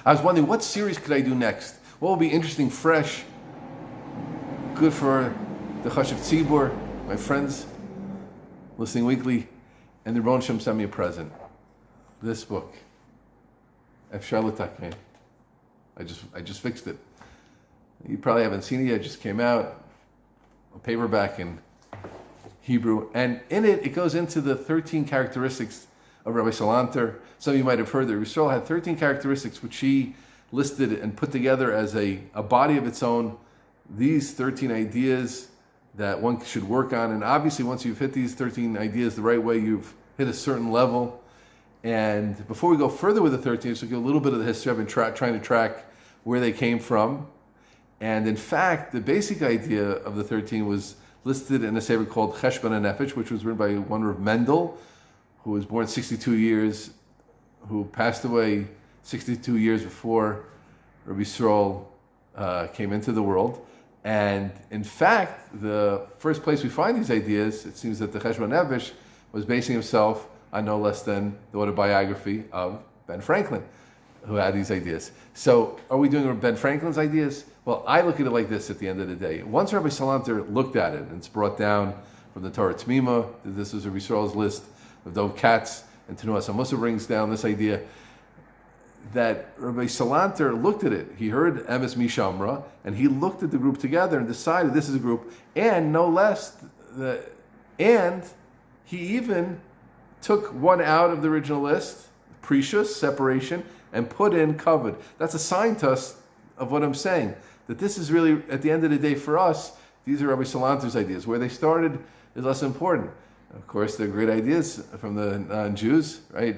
I was wondering, what series could I do next? What will be interesting, fresh, good for the Chashiv Tzibur, my friends listening weekly, and the Ron Shem sent me a present. This book, Efshar L'Takmei. I just fixed it. You probably haven't seen it yet. It just came out, a paperback in Hebrew, and in it, it goes into the 13 characteristics of Rabbi Salanter. Some of you might have heard that Yisrael had 13 characteristics which he listed and put together as a body of its own. These 13 ideas that one should work on, and obviously once you've hit these 13 ideas the right way, you've hit a certain level. And before we go further with the 13, let's look at a little bit of the history. I've been trying to track where they came from. And in fact, the basic idea of the 13 was listed in a sefer called Cheshbon HaNefesh, which was written by one Rav Mendel, who was born 62 years, who passed away 62 years before Rabbi Yisrael came into the world. And in fact, the first place we find these ideas, it seems that the Cheshbon HaNefesh was basing himself on no less than the autobiography of Ben Franklin, who had these ideas. So are we doing Ben Franklin's ideas? Well, I look at it like this at the end of the day. Once Rabbi Salanter looked at it, and it's brought down from the Torah Tmima, that this was Rabbi Yisrael's list of Dov Katz, and Tenuas HaMussar brings down this idea that Rabbi Salanter looked at it. He heard Emes Mishamra, and he looked at the group together and decided this is a group, and no less, and he even took one out of the original list, precious, separation, and put in covered. That's a sign to us of what I'm saying, that this is really, at the end of the day for us, these are Rabbi Salanter's ideas. Where they started is less important. Of course, they're great ideas from the non-Jews, right?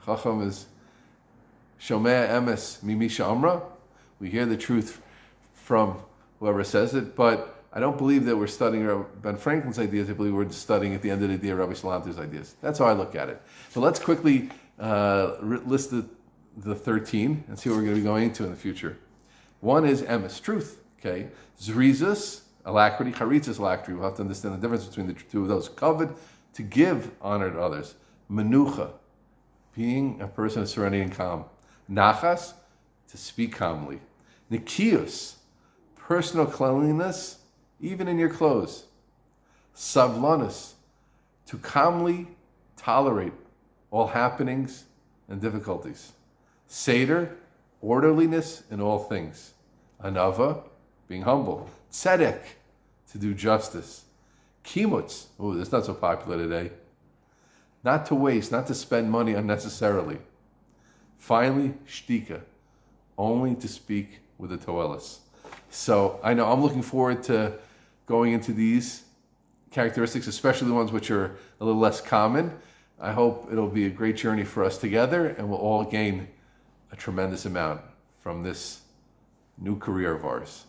Chacham is Shomea Emes Mimisha Amra. We hear the truth from whoever says it, but I don't believe that we're studying Ben Franklin's ideas. I believe we're studying at the end of the day Rabbi Salanter's ideas. That's how I look at it. So let's quickly list the 13 and see what we're going to be going into in the future. One is emes, truth. Okay, zrizus, alacrity, charitzas, alacrity. We'll have to understand the difference between the two of those. Kavod, to give honor to others. Menucha, being a person of serenity and calm. Nachas, to speak calmly. Nikius, personal cleanliness, even in your clothes. Savlanus, to calmly tolerate all happenings and difficulties. Seder, orderliness in all things. Anava, being humble. Tzedek, to do justice. Kimutz, that's not so popular today. Not to waste, not to spend money unnecessarily. Finally, shtika, only to speak with the toelis. So I know I'm looking forward to going into these characteristics, especially the ones which are a little less common. I hope it'll be a great journey for us together, and we'll all gain a tremendous amount from this new career of ours.